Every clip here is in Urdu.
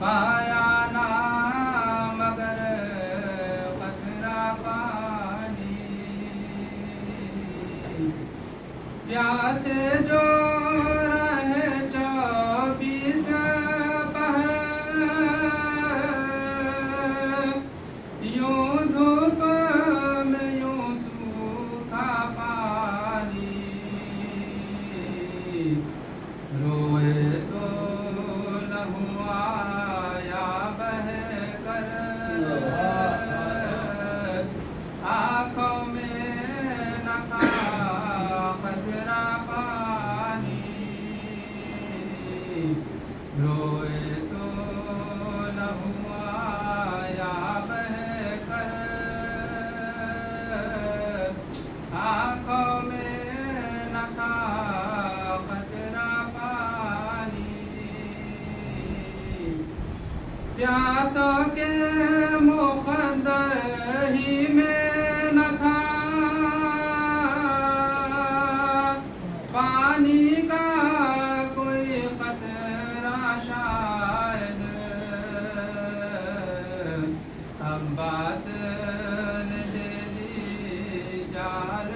پایا نہ مگر قطرہ پانی پیاس جو رہے 24 پہر یوں دھوپ میں یوں سوکھا پانی روئے تو لہو آیا بہہ کر آنکھوں میں نہ تھا قطرہ پانی روئے تو لہو آیا بہہ کر آنکھوں میں نہ تھا قطرہ پانی پیاسوں کے مقدر ہی میں نہ تھا پانی کا کوئی قطرہ شاید عباس نے دے دی جان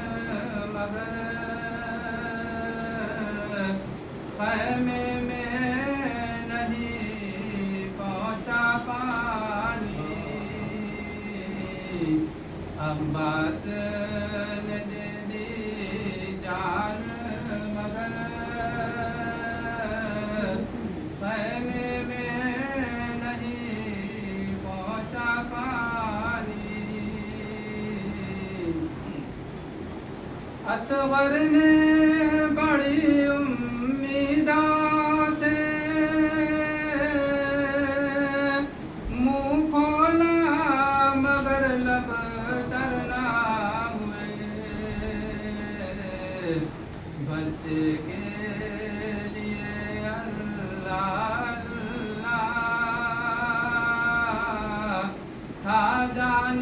مگر خیمے میں نہیں پہنچا پانی عباس نے دے دی جان مگر خیمے میں نہیں پہنچا پانی اصغر نے بڑی امیدوں سے منہ کھولا مگر لب تر نہ ہوئے بچے کے لیے اللہ اللہ تھا جان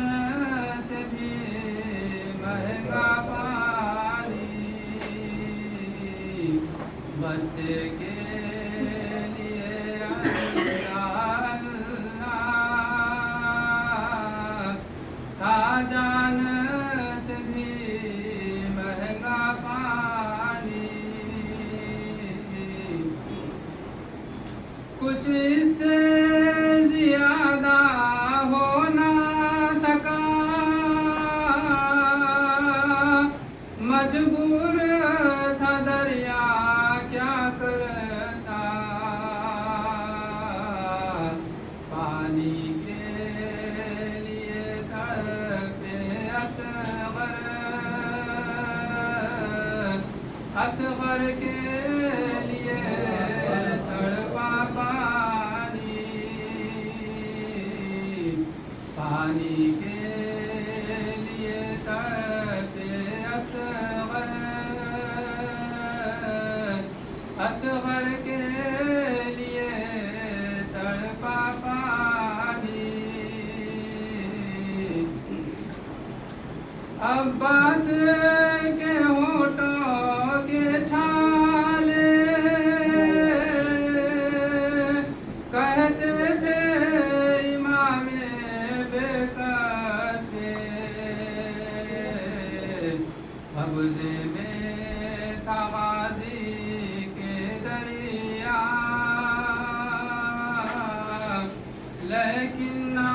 سے بھی مہنگا پانی بچے کے لیے اللہ اللہ تھا جان سے بھی مہنگا پانی کچھ اس سے زیادہ ہو نہ سکا مجبور تھا دریا کیا کرتا پانی کے لیے تڑپے اصغر کے لیے تڑپا پانی پانی کے لیے تڑپے اصغر کے لیے تڑپا پانی عباس کے ہونٹوں کے چھالے کہتے تھے امام بے کسے حوضے میں تھا غازی کے دریا لیکن نہ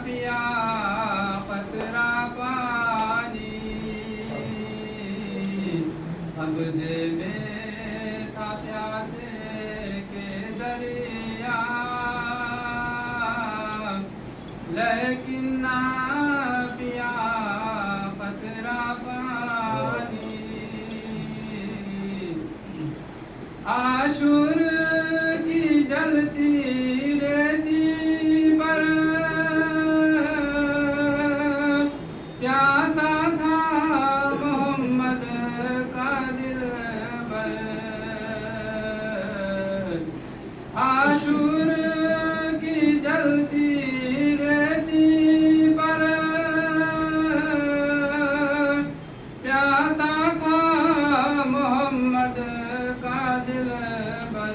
پیا قطرہ پانی حوضے میں تھا پیاسے کے دریا لیکن نہ پیا قطرہ پانی عاشور کی جلتی ریتی پر پیاسا تھا محمد کا دل بر عاشور کی جلتی ریتی پر پیاسا تھا محمد کا دل بر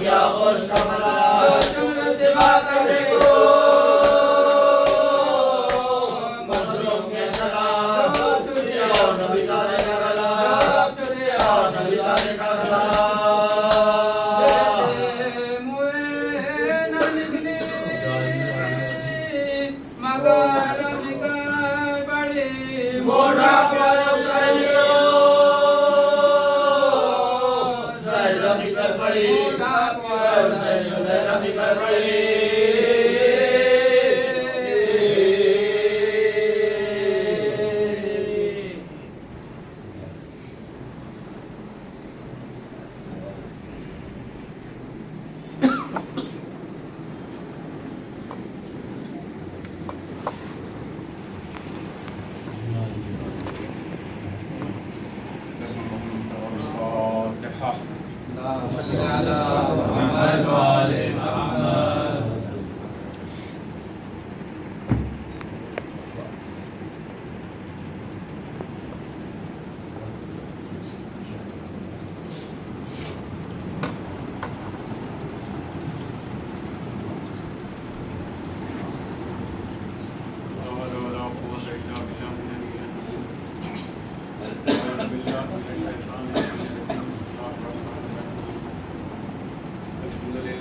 گیا گوشت کا ملا چمر ذبح کرنے کو مظلوم کے چلا اور نبی دانے کا گلا اور نبی دانے کا گلا موڑا پیارا حسینیو زہرہ نکل پڑی حسینیو زہرہ نکل پڑی صلی علی محمد وآل محمد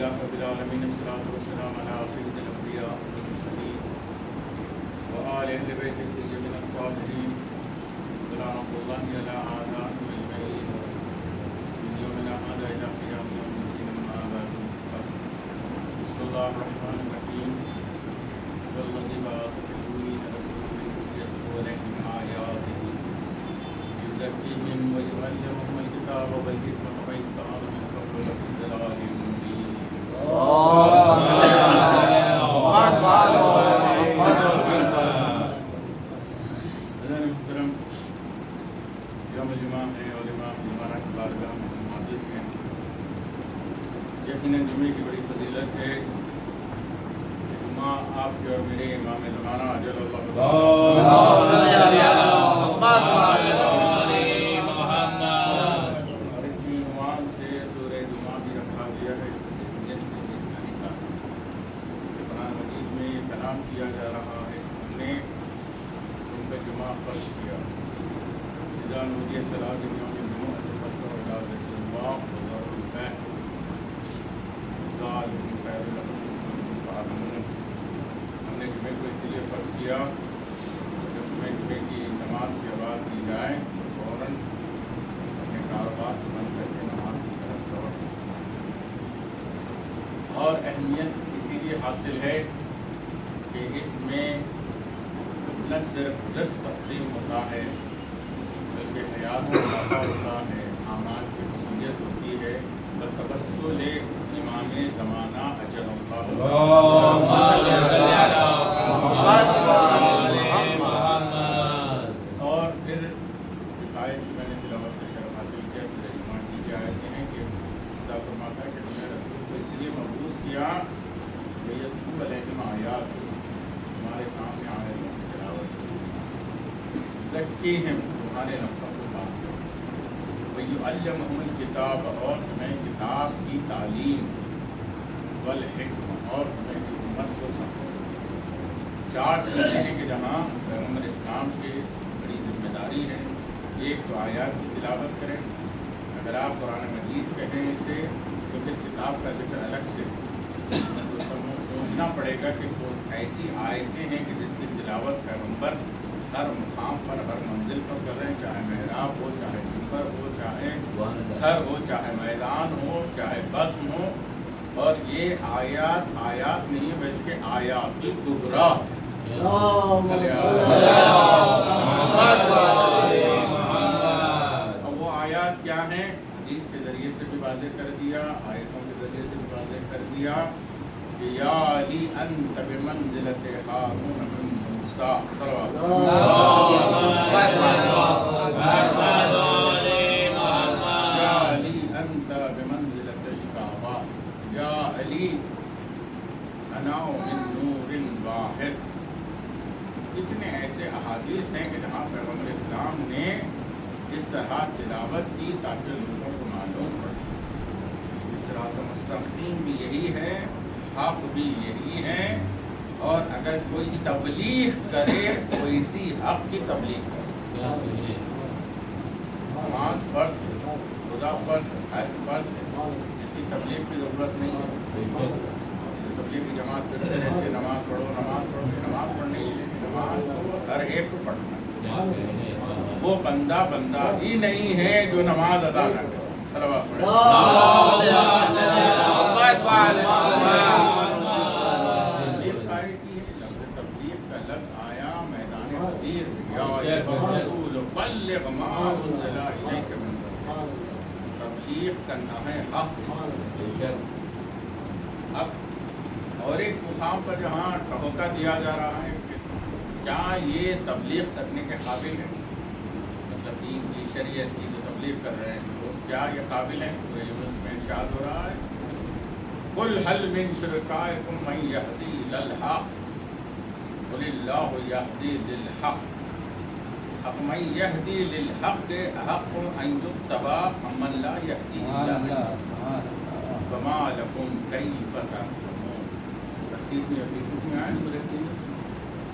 رب العالمين الصلاة والسلام على سيد الأنبياء والمرسلين وآل أهل بيته الطيبين الطاهرين ورحمة الله على أعدائهم أجمعين من يومنا هذا إلى قيام يوم الدين أما بعد بسم الله الرحمن الرحيم والذي بعث في الأمين رسولا منهم يتلو عليهم آياته يزكيهم ويعلمهم الكتاب والحكمة وإن كانوا من قبل لفي ضلال مبين محترم یوم جمعہ ہے اور امام جمعہ کی بارگاہ میں حاضر ہیں. یقیناً جمعے کی بڑی فضیلت ہے. جمعہ آپ کے اور میرے امام زمانہ اجل اللہ اور اسی عنوان سے سورہ جمعہ بھی رکھا گیا ہے. قرآن مجید میں یہ کلام کیا جا رہا ہے. ہم نے ان کا جمعہ فرض کیا. اذا نودي الصلاة من يوم الجمعة فاسعوا إلى ذكر الله وذروا البيع ذلكم خير لكم إن كنتم تعلمون. ہم نے جمعے کو اسی لیے فرض کیا جب جمعے کی نماز کی آواز دی جائے تو فوراً اپنے کاروبار کو بند کر کے نماز کی طرف دوڑ. اور اہمیت اسی لیے حاصل ہے کہ اس میں نہ صرف رزق تقسیم ہوتا ہے بلکہ حیات کا اضافہ ہوتا ہے, اعمال کی قبولیت ہوتی ہے. بتوسل امام زمانہ اجل اللہ اور پھر اس آیت کی میں نے تلاوت کا شرف حاصل کیا. سورہ جمعہ کی یہ آیتیں ہیں کہ خدا فرماتا ہے کہ ہم نے رسول کو اس لیے مبعوث کیا کہ یتلو علیہم آیات, ہمارے سامنے آیتوں کی تلاوت زکیہم, تمہارے نفسوں کو پاک کرو, وَيُعَلِّمُهُمُ الْكِتَابَ, اور تمہیں کتاب کی تعلیم, وَالْحِکْمَ, اور تمہیں حکمت کو سمجھو. چار چیزیں ہیں کہ جہاں پیغمبر اسلام کی بڑی ذمہ داری ہے. ایک تو آیات کی تلاوت کریں. اگر آپ قرآن مجید کہیں اسے تو پھر کتاب کا ذکر الگ سے تو سوچنا پڑے گا کہ ایسی آیتیں ہیں کہ جس کی تلاوت پیغمبر ہر مقام پر, ہر منزل پر کر رہے ہیں, چاہے محراب ہو, چاہے منبر ہو, چاہے گھر ہو, چاہے میدان ہو, چاہے بزم ہو. اور یہ آیات نہیں بلکہ آیات الکبریٰ. اور وہ آیات کیا ہیں؟ حدیث کے ذریعے سے بھی واضح کر دیا, آیتوں کے ذریعے سے بھی واضح کر دیا کہ یا علی انت بمنزلت ہارون من موسیٰ. یا علی انت بمنزلت الکعبہ, یا علی انا من نور واحد. اتنے ایسے احادیث ہیں کہ جہاں پیغمبر اسلام نے اس طرح تلاوت کی تاکہ لوگوں کو معلوم پڑے. اس سے صراط مستقیم بھی یہی ہے، حق بھی یہی ہے، اور اگر کوئی تبلیغ کرے تو اسی حق کی تبلیغ کرے۔ نماز فرض ہے، روزہ فرض ہے، حج فرض ہے، اس کی تبلیغ کی ضرورت نہیں ہے۔ تبلیغ کی جماعت کرتے رہتے نماز پڑھو نماز پڑھو، نماز پڑھنے کی نماز ہر ایک کو پڑھنا ہے۔ وہ بندہ ہی نہیں ہے جو نماز ادا نہ کرے۔ صلوات پڑھیں۔ تبلیغ کا لفظ آیا میدان حدیث، یا ایھا الرسول بلغ ما انزل الیک من ربک۔ تبلیغ کرنا ہے حق۔ اب اور ایک مقام پر جہاں ٹھوکا دیا جا رہا ہے کہ کیا یہ تبلیغ کرنے کے قابل ہے، مطلب دین کی شریعت کی جو تبلیغ کر رہے ہیں تو کیا یہ قابل ہیں؟ سورہ یونس میں ارشاد ہو رہا ہے قل هل من شرکائکم من یہدی الی الحق قل اللہ یہدی للحق من یہدی للحق حق ان یتبع من لا یہدی الی الحق وما لکم کیف تحکمون۔ 38ویں اور 33ویں آیت سورہ یونس میں۔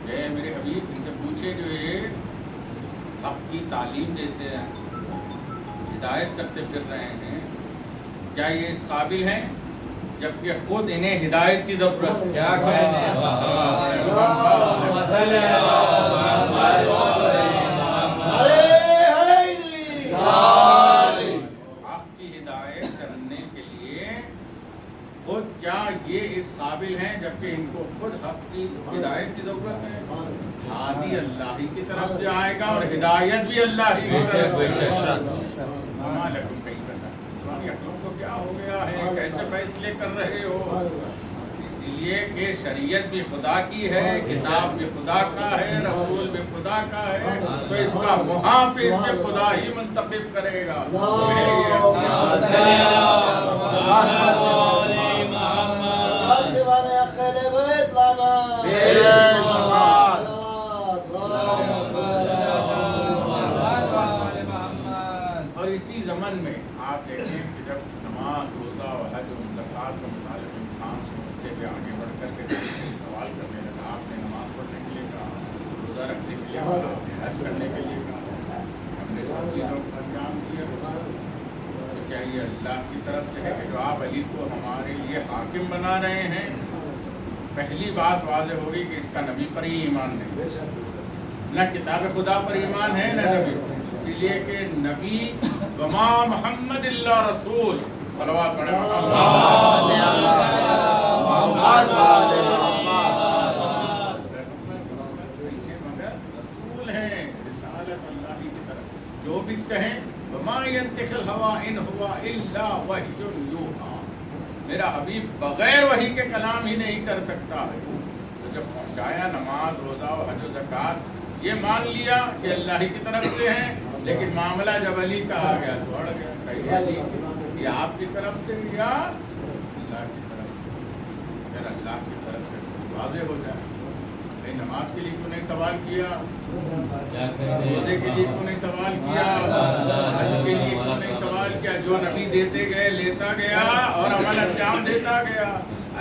اے میرے حبیب ان سے پوچھے جو یہ حق کی تعلیم دیتے ہیں، ہدایت کرتے پھر رہے ہیں، کیا یہ اس قابل ہیں جبکہ خود انہیں ہدایت کی ضرورت ہے؟ کیا کہنے حق کی ہدایت کرنے کے لیے خود کیا یہ اس قابل ہیں جبکہ ان کو خود حق کی ہدایت کی ضرورت ہے؟ ہادی اللہ ہی کی طرف سے آئے گا اور ہدایت بھی اللہ ہی کی طرف سے۔ عقلوں کو کیا ہو گیا ہے، کیسے فیصلے کر رہے ہو؟ اسی لیے کہ شریعت بھی خدا کی ہے، کتاب بھی خدا کا ہے، رسول بھی خدا کا ہے، تو اس کا محافظ بھی خدا ہی منتخب کرے گا۔ اور اسی زمن میں آپ دیکھیں کہ جب نماز روزہ و حج و زکوٰۃ کا مطالب انسان سمجھتے ہوئے آگے بڑھ کر کے سوال کرنے لگا، آپ نے نماز پڑھنے کے لیے کہا، روزہ رکھنے کے لیے کہا، حج کرنے کے لیے کہا، ہم نے سب چیزوں کو انجام دیا، تو کیا یہ اللہ کی طرف سے ہے کہ جو آپ علی کو ہمارے لیے حاکم بنا رہے ہیں؟ پہلی بات واضح ہوگی کہ اس کا نبی پر ہی ایمان نہیں، نہ کتاب خدا پر ایمان ہے نہ نبی پر، اسی لیے کہ نبی وما محمد اللہ رسول، صلوات پڑھیں مگر رسول ہیں، رسالت اللہ کی طرف جو بھی کہیں وما ينطق الهوى ان هو الا وحی یوحی، میرا حبیب بغیر وحی کے کلام ہی نہیں کر سکتا ہے۔ تو جب پہنچایا نماز روزہ و حج و زکوٰۃ، یہ مان لیا کہ اللہ ہی کی طرف سے ہیں، لیکن معاملہ جب علی کا آ گیا تو اڑ گیا، کہیں علی یہ آپ کی طرف سے یا اللہ کی طرف سے؟ اگر اللہ کی طرف سے واضح ہو جائے، نہیں نماز کے لیے کیوں نہیں سوال کیا، روزے کے لیے کیوں نہیں سوال کیا، حج کے لیے کیوں نہیں سوال کیا؟ جو نبی دیتے گئے لیتا گیا اور عمل انجام دیتا گیا،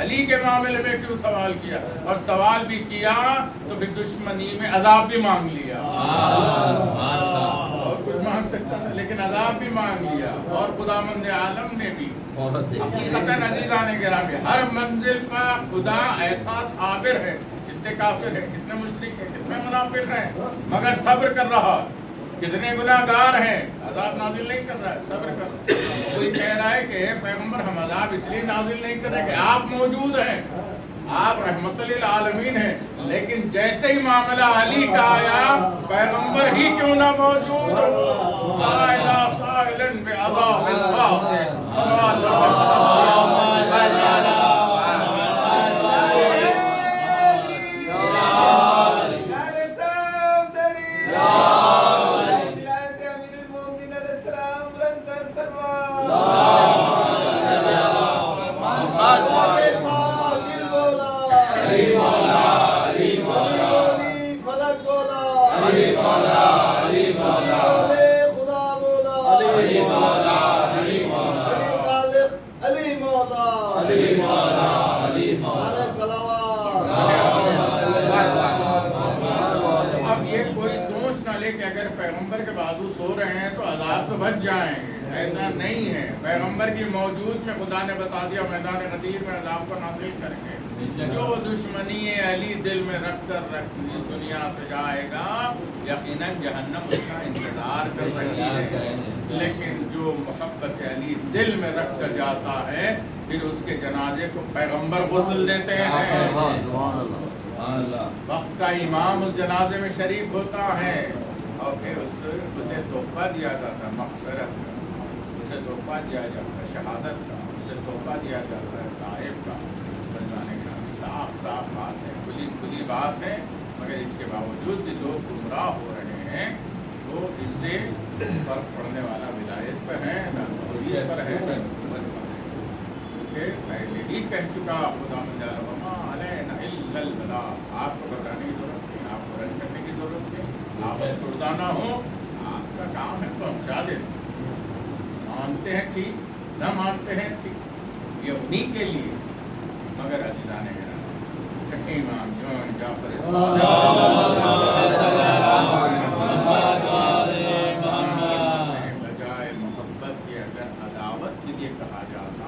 علی کے معاملے میں کیوں سوال کیا؟ اور سوال بھی کیا تو پھر دشمنی میں عذاب بھی مانگ لیا، اور کچھ مانگ سکتا تھا لیکن عذاب بھی مانگ لیا۔ اور خداوند عالم نے بھی حقیقتاً عزیزان گرامی ہر منزل کا خدا ایسا صابر ہے، کتنے کافر ہیں، کتنے مشرک ہیں، کتنے منافق ہیں، مگر صبر کر رہا، کتنے گناہ گار ہیں، عذاب نازل نہیں کر رہا ہے، صبر کر رہا ہے۔ کوئی کہہ رہا ہے کہ پیغمبر ہم عذاب اس لیے نازل نہیں کر رہے کہ آپ موجود ہیں، آپ رحمت للعالمین ہیں، لیکن جیسے ہی معاملہ علی کا آیا پیغمبر ہی کیوں نہ موجود ہو، سائلہ سائلن بعذاب واقع، سوال علی ہو رہے ہیں تو عذاب سے بچ جائیں گے. ایسا نہیں ہے. پیغمبر کی موجود میں خدا نے بتا دیا میدان غدیر میں عذاب کو نازل کریں گے. جو دشمنی علی دل میں رکھ کر دنیا سے جائے گا یقیناً جہنم اس کا انتظار کر رہی ہے. لیکن جو محبت علی دل میں رکھ کر جاتا ہے پھر اس کے جنازے کو پیغمبر غسل دیتے ہیں. وقت کا امام اس جنازے میں شریک ہوتا ہے اور پھر اسے تحفہ دیا جاتا ہے مغفرت کا, اسے تحفہ دیا جاتا ہے شہادت کا, اسے تحفہ دیا جاتا ہے طائب کا. صاف صاف بات ہے, کھلی بات ہے. مگر اس کے باوجود بھی لوگ گمراہ ہو رہے ہیں تو اس سے فرق پڑنے والا ولایت پر ہے نہ توحید پر ہے نہ نبوت پر ہے. کیونکہ پہلے ہی کہہ چکا خدا وما علینا الا البلاغ. آپ کو بتانے کی ضرورت نہیں, آپ کو رن کرنے کی ضرورت نہیں. آپ سردانہ ہو, آپ کا کام ہے پہنچا دینا. مانتے ہیں ٹھیک, نہ مانتے ہیں ٹھیک, یہ انہیں کے لیے. مگر عزیزان گرامی شکی امام جون جعفر بجائے محبت کے اگر عداوت کے لیے کہا جاتا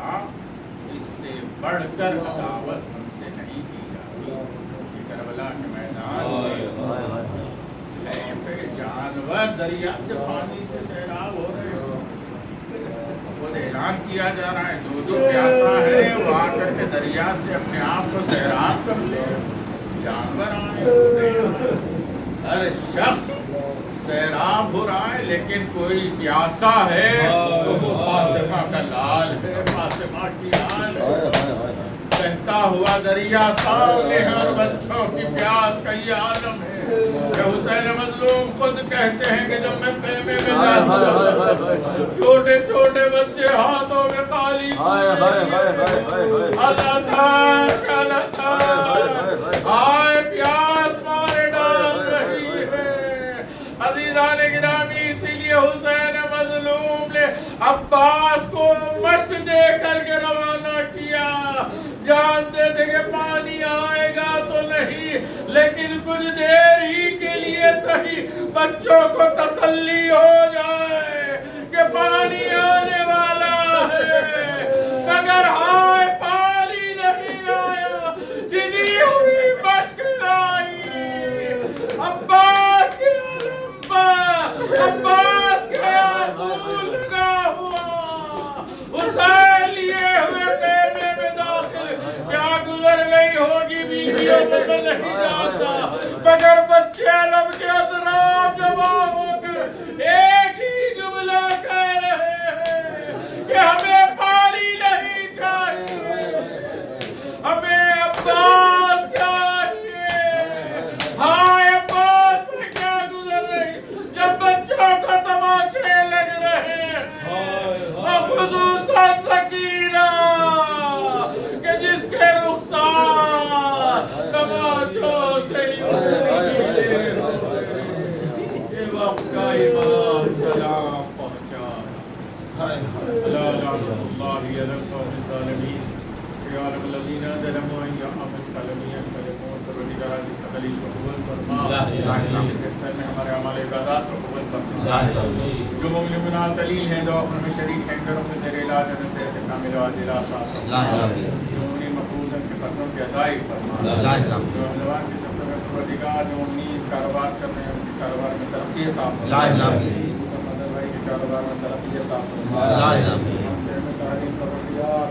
اس سے بڑھ کر عداوت ہم سے نہیں کی جاتی. یہ کربلا کے میدان میں جانور دریا سے پانی سے سیراب ہو رہے ہو. خود اعلان کیا جا رہا ہے جو پیاسا ہے وہ آ کر کے دریا سے اپنے آپ کو سیراب کر لے. جانور آئے, ہر شخص سیراب ہو رہا ہے, لیکن کوئی پیاسا ہے تو وہ فاطمہ کا لال ہے, فاطمہ کی لال ہے. بہتا ہوا دریا سامنے ہے اور بچوں کی پیاس کا یہ عالم ہے. حسین مظلوم خود کہتے ہیں کہ جب میں خیمے میں جاتا ہوں چھوٹے چھوٹے بچے ہاتھوں میں تالی اللہ ہائے پیاس مارے ڈال رہی ہے. عزیزان گرامی اسی لیے حسین مظلوم نے عباس کو مشق دے کر کے روانہ کیا. جانتے تھے کہ پانی آئے گا تو نہیں, لیکن کچھ دیر ہی کے لیے صحیح بچوں کو تسلی ہو جائے کہ پانی آنے والا ہے. مگر ہائے پانی نہیں آیا, چنی ہوئی مشک آئی. عباس کے علم پر, عباس کے آبول لگا ہوا, اسے لیے ہوئے خیمے میں داخل. کیا گزر گئی ہوگی بیویوں کو میں نہیں جانتا, مگر بچے علم کے اطراف جمع ہو کر ایک ہی جملہ کہہ رہے ہیں کہ ہمیں پانی نہیں چاہیے, ہمیں عباس چاہیے. ہائے عباس پہ کیا گزر رہی جب بچوں کو تماشے لگ رہے ہیں. خصوصاً سکینہ کہ جس کے رخسار تماشوں سے یہ وقت کا امام سلام پہنچا. اللہ علیہ الظالمین سیارم الذین ظلموا ان یعمل قلمیاں قلمون پروردگار کی تقلیل کو قبول فرما. ہمارے اعمال عبادات کو قبول فرما. جو مومنات علیل ہیں دعا میں شریک ہیں گھروں میں تیرے علاج نصیحت کامل و عادل آسان. جو انہیں مقبوض کے قدروں کی ادائی فرما. جو اہلوان کی سفر میں پروردگار جو امید کاروبار کر رہے ہیں ان کے کاروبار میں ترقی عطا فرما. مدر بھائی کے کاروبار میں ترقی عطا فرما. ہم سے میں تحریر پروردگار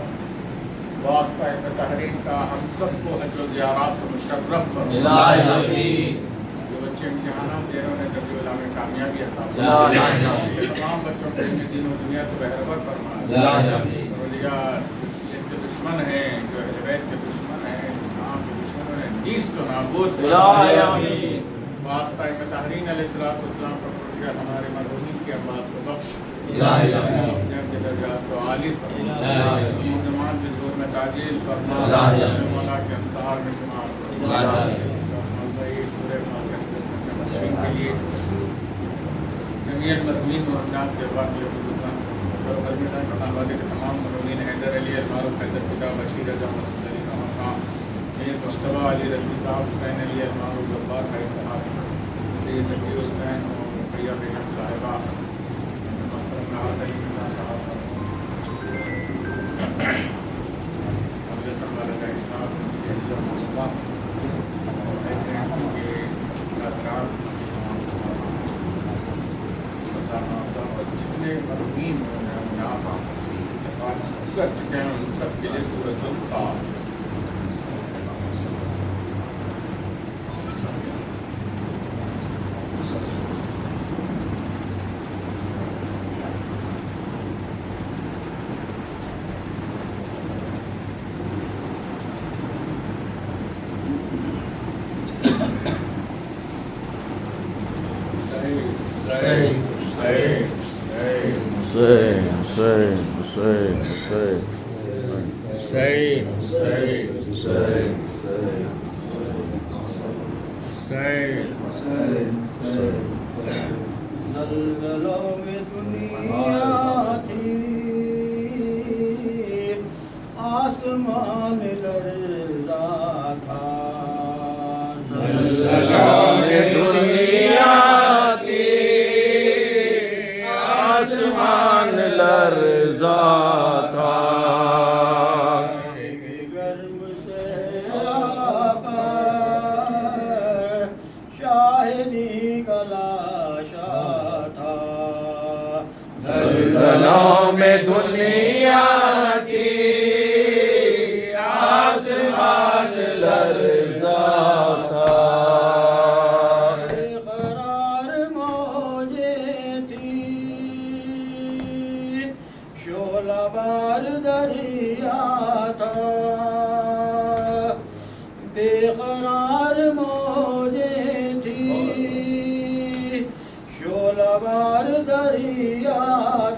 واسطہ تحریر کا ہم سب کو حج و زیارات سے مشرف فرما. جو بچے امتحانات دے رہے ہیں درجہ اولی میں کامیابی عطا فرما. تمام بچوں کو دین و دنیا سے بہرور فرما. پروردگار شیعت کے دشمن ہیں, جو اہل بیت کے دشمن ہیں, اسلام کے دشمن ہیں, نیست و نابود واسطہ تحرین علیہ السلام کا پروردگار ہمارے مرحومین کی اولاد کو بخش. کے درجات کو عالی فرما. زمان کے دور میں تاجیل فرما. مولا کے انصار میں شمار فرما. سورہ فاتحہ کے مسلمین کے لیے جمعیت مرحومین مومنات کے بعد کے تمام مرحومین حیدر علی المعروف حیدر خدا بشیر اعظم مسعود علی کا مقام میر مشتبہ علی رفیع صاحب حسین علی المعروف جبار بھائی صاحب سید ذکیر حسین اور رقیہ بیگم صاحبہ جتنے مرحومین کر چکے ہیں ان سب کے لیے سورۃ الصاد. زلزلوں میں دنیا تھی آسمان لرزا تھا. زلزلوں میں دنیا تھی آسمان لرزا تھا. گرم صحرا پر شاہدی کا لاشا تھا. زلزلوں میں دنیا تھی آسمان لرزا تھا. بے قرار موجیں تھی شعلہ بار دریا تھا. بے قرار موجیں تھی شعلہ بار دریا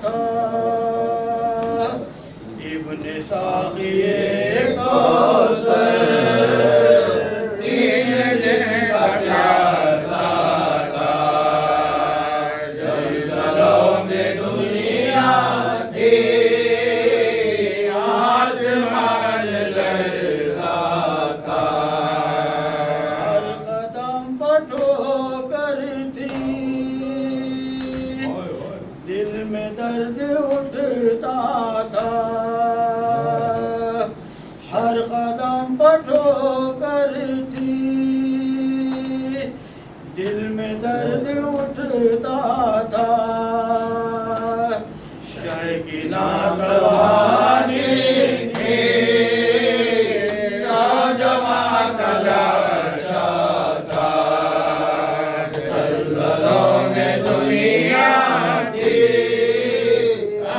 تھا. ابن ساقی کوثر تین دن کا پیاسا تھا. زلزلوں میں دنیا تھی آسمان لرزا تھا. ہر قدم پر ٹھوکر تھی دل میں درد اٹھتا تھا. ہر قدم پر ٹھوکر تھی دل میں درد اٹھتا تھا. شہ کی ناگوانی تھی نوجوان کا لاشا تھا. زلزلوں میں دنیا تھی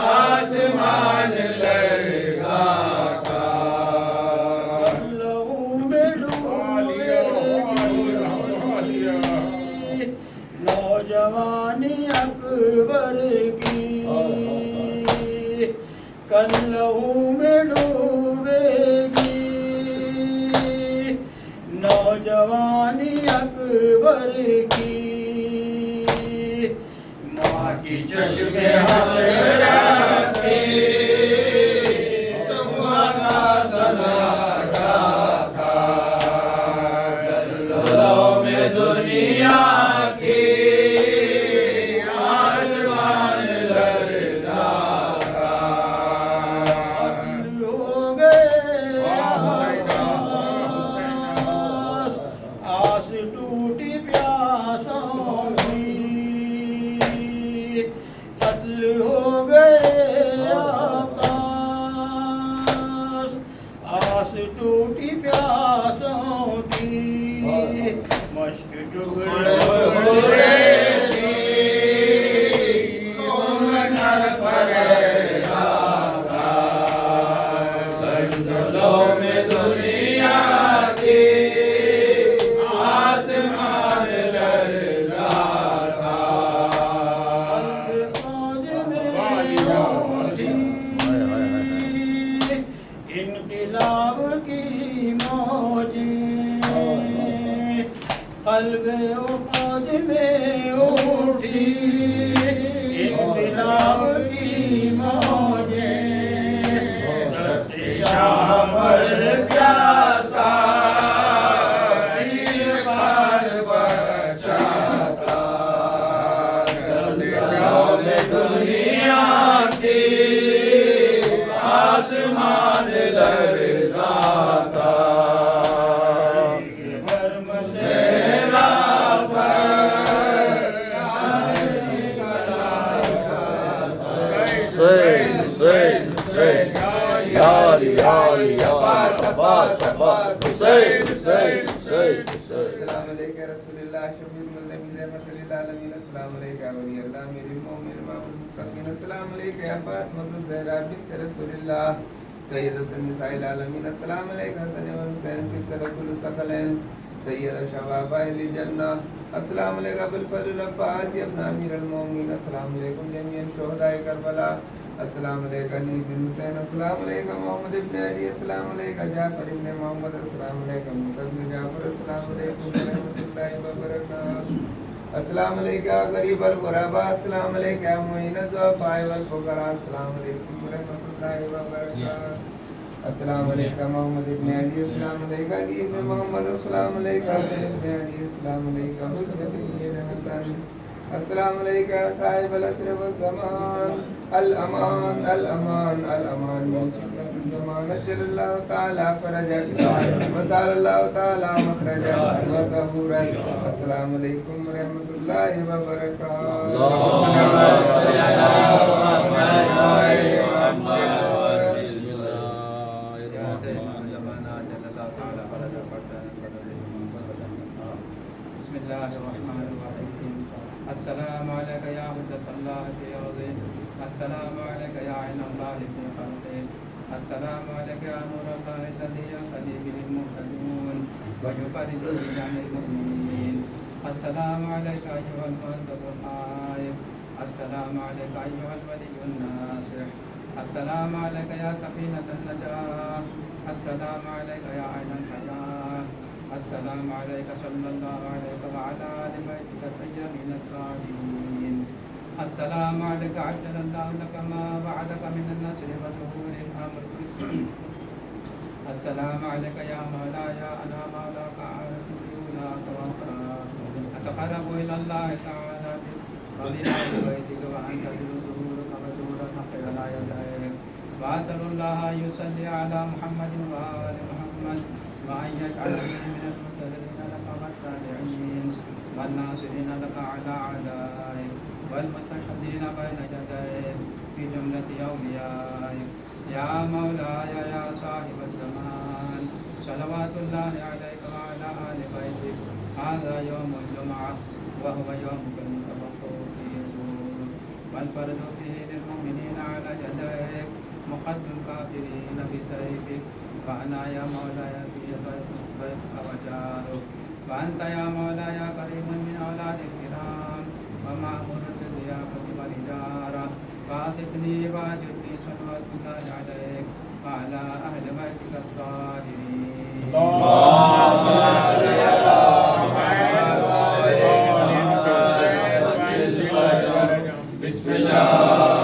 آسمان لرزا تھا. لہو میں ڈوبے گی نوجوانی اکبر کی. کل لہو میں ڈوبے گی نوجوانی اکبر کی. ماں کی چشم حسرت تھی صبح کا سناٹا تھا. زلزلوں میں دنیا کی آسمان لرزا تھا. قتل ہو گئے آس ٹوٹی پیاسوں کی. قتل ہو گئے آس ٹوٹی پیاسوں کی. مشک ٹکڑے ٹکڑے زلزلوں میں دنیا تھی آسمان لرزا تھا. انقلاب کی موجیں قلب فوج میں اٹھی. انقلاب کی موجیں دست شاہ پر پیاسا شیر پر بچا تھا. زلزلوں میں دنیا ثبات حسین حسین حسین حسین السلام علیکم رسول اللہ شفیع المذنبین رحمۃ للعالمین السلام علیکم ولی اللہ میری مومن امام المتقین السلام علیکم یا فاطمہ الزہرا بنت رسول اللہ سیدۃ النساء العالمین السلام علیکم حسن و حسین سبط رسول الثقلین سید شباب اہل جنہ السلام علیکم ابوالفضل العباس ابن امیر المومنین السلام علیکم جمیع شہداء کربلا السلام علیکم علی بن حسین السلام علیکم محمد ابن علی السلام علیکم جعفر ابن محمد السلام علیکم موسیٰ ابن جعفر السلام علیکم ورحمۃ اللہ وبرکاتہ السلام علیکم غریب الغرباء السلام علیکم معین الضعفاء والفقراء السلام علیکم ورحمۃ اللہ وبرکاتہ السلام علیکم محمد ابن علی السلام علیکم علی ابن محمد السلام علیکم حسن ابن علی السلام علیکم حجت ابن حسن السلام علیکم صاحب العصر والزمان الامان الامان الامان من فتنة الزمان اجل اللہ تعالی فرجک وسال اللہ تعالی مخرجک وظہورک السلام علیکم ورحمۃ اللہ بسم اللہ الرحمن الرحیم السلام علیک یا حجت اللہ فی ارضہ السلام علیک یا عین اللہ فی خلقہ السلام علیک یا نور اللہ الذی یهتدی به المهتدون ویفرج به عن المؤمنین السلام علیک ایها المؤدب الحائب السلام علیک ایها الولی الناصح السلام علیک یا سفینۃ النجاة السلام علیک یا عین الحیاة السلام علیک صلی اللہ علیک وعلی آل بیتک الطیبین الطاہرین السلام علیک عجل اللہ لک ما وعدک من النصر وظہور الامر السلام علیک یا مولاي انا مولاک عارف عیوناک واقراک اتقرب الی اللہ تعالی ببناء بیتک وانت ظهورک وظہور الحق علی یدیک واسأل اللہ ان یصلی علی محمد وآل محمد وأن يجعلني من المنتظرين لك والتابعين والناصرين لك على أعدائك والمستشهدين بين يديك في جملة أوليائك يا مولاي يا صاحب الزمان صلوات الله عليك وعلى آل بيتك هذا يوم الجمعة وهو يومك المتوقع فيه والفرد فيه للمؤمنين على يديك مقد الكافرين بسيفك فأنا يا مولاي في ضيفك وجارك فأنت يا مولاي كريم من أولاد الكرام ومأمور بالضيافة والإجارة فأصبني وأجرني صلوات الله عليك وعلى أهل بيتك الطاهرين بسم الله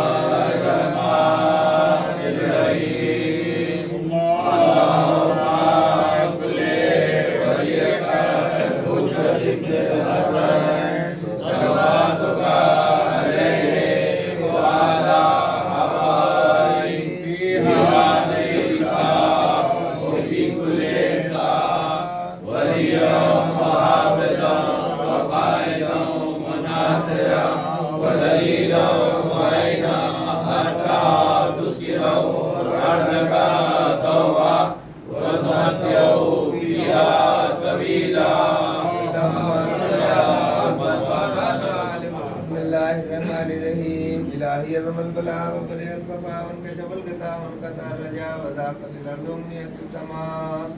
الہی عظم البلا وبرئ الخفا وانکشف الغطاء وانقطع الرجاء وضاقت الارض وملئت السماء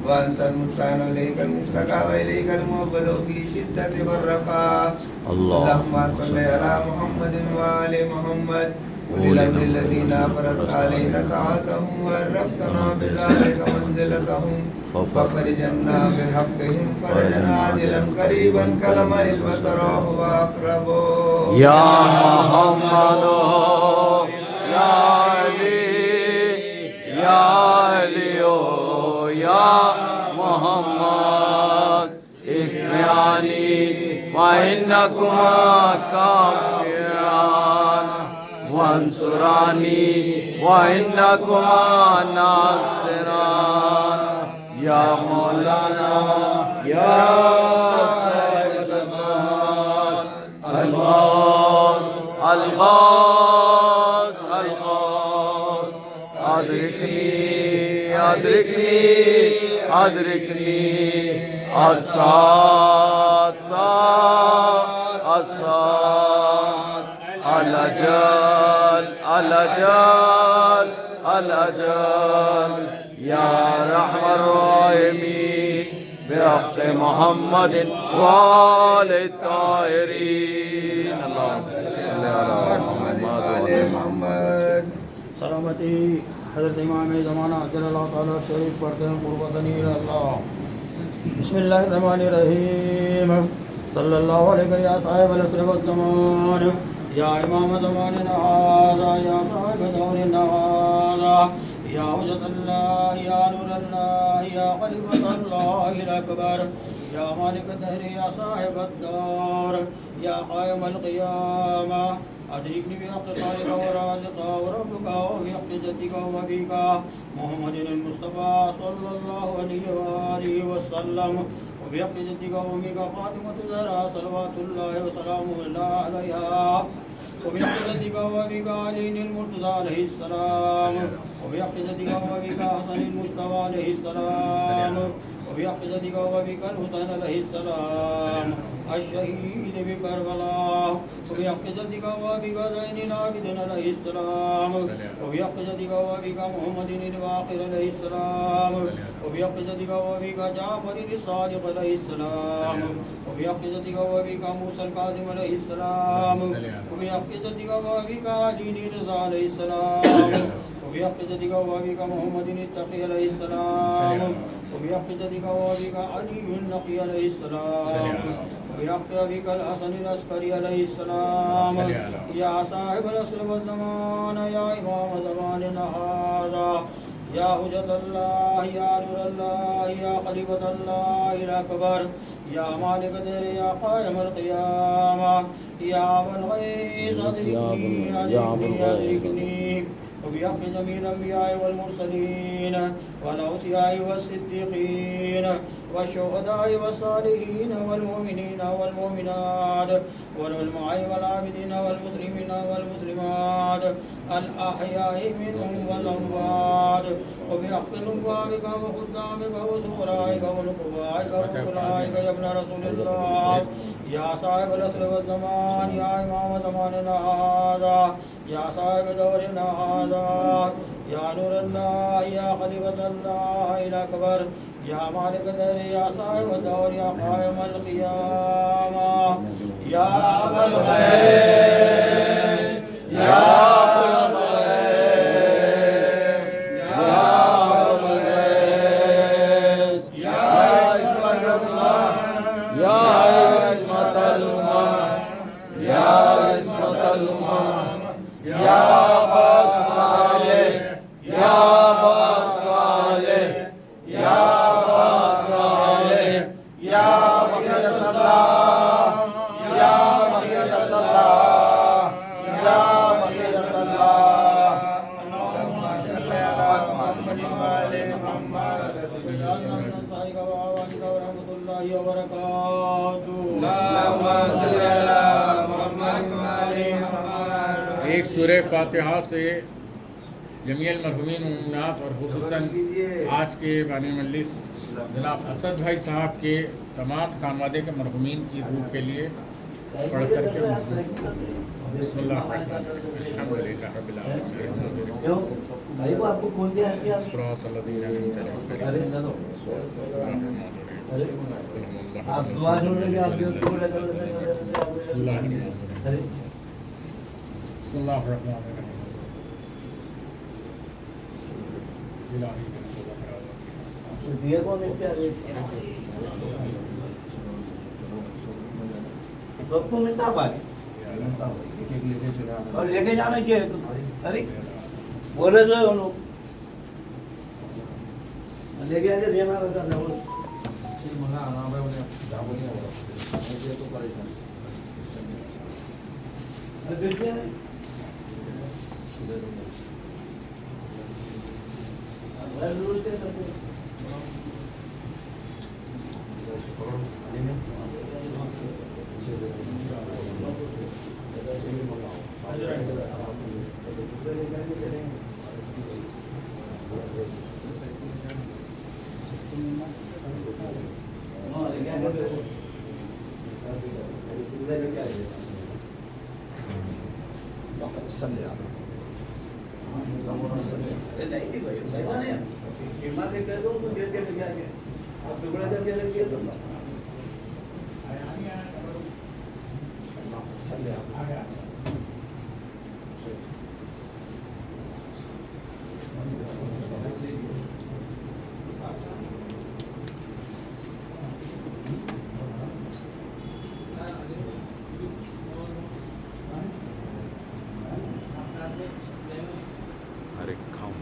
وانت المستعان اليك المشتكى واليك الموكل في شدة والرخاء اللهم صل على محمد وآل محمد أولي الأمر الذين أفرزت علينا طاعتهم وعرفتنا بذلك منزلتهم ففرج عنا بحقهم فرجا عاجلا قريبا كلمح البصر وهو أقرب یا محمد یا علی یا علی یا محمد اکفیانی وإنکما کافران وانصرانی وإنکما ناصران یا مولانا یا الغوث الغوث الغوث أدركني أدركني أدركني الساعة الأجل يا رحم الراحمين بحق محمد وآل الطاهرين اللهم صل على محمد وآل محمد. سلامتی حضرت امام زمانہ عجل اللہ تعالیٰ شریف پڑھتے ہیں قربتنی اللہ. بسم اللہ الرحمن الرحیم. صلی اللہ علیہ یا صاحب العصر والزمان یا امام زماننا هذا یا صاحب دورنا هذا یا حجت اللہ یا نور اللہ یا خلیفۃ اللہ الاکبر یا مالک الدہر یا صاحب الدار یا قائم القیامہ أدركني بحق خالق ورازق وربك وبحق جدك وبك محمد المصطفى صلى الله عليه وآله وسلم وبحق جدك وبك فاطمة الزهراء صلوات الله وسلامه عليها وبحق جدك وبك علي المرتضى عليه السلام وبحق جدك وبك حسن المجتبى عليه السلام وبحق جدك وبك الحسين عليه السلام الشهيد بكربلاء وبحق جدك وبك زين العابدين عليه السلام وبحق جدك وبك محمد الباقر عليه السلام وبحق جدك وبك جعفر الصادق عليه السلام وبحق جدك وبك موسى الكاظم عليه السلام وبحق جدك وبك علي رضا عليه السلام وبحق جدك وبك محمد التقي عليه السلام وبحق جدك وبك علي النقي عليه السلام وبحق أبيك الحسن العسكري عليه السلام يا صاحب العصر والزمان يا إمام زماننا هذا يا حجة الله يا نور الله يا خليفة الله الأكبر يا مالك الدهر يا قائم القيامة يا أبا الغيث أدركني وبحق جميع الأنبياء والمرسلين والأوصياء والصديقين والشهداء والصالحين والمؤمنين والمؤمنات والعلماء والعابدين والمسلمين والمسلمات الأحياء منهم والأموات وبحق نبوائك وخدامك وزمرائك ونقبائك وخلائك يا ابن رسول الله يا صاحب العصر والزمان يا إمام زماننا هذا يا صاحب دورنا هذا يا نور الله يا خليفة الله الأكبر يا مالك الدهر يا صاحب الدور يا قائم القيامة يا أبا الخير يا أبا الخير يا أبا الخير يا عصمة الله يا عصمة الأمم يا عصمة الأمم يا أبا صالح يا أبا صالح يا أبا صالح يا بقية الله يا بقية الله يا بقية الله اللهم صل على محمد وآل محمد واجعلنا من أنصارك وعوانك ورحمة الله وبركاته اللهم صل على محمد وآل محمد. ایک سورہ فاتحہ سے جمیع المرحومین والمؤمنات اور خصوصاً آج کے بانی مجلس جناب اسد بھائی صاحب کے تمام خانوادے کے مرحومین کی روح کے لیے پڑھ کر کے بسم اللہ الحمدللہ رب العالمین صراط الذین انعمت علیہم بسم اللہ الرحمن الرحیم اور لے کے جانا چاہیے ارے بولے جو ہم لوگ لے کے آگے دینا رہتا ہے ارے کھاؤں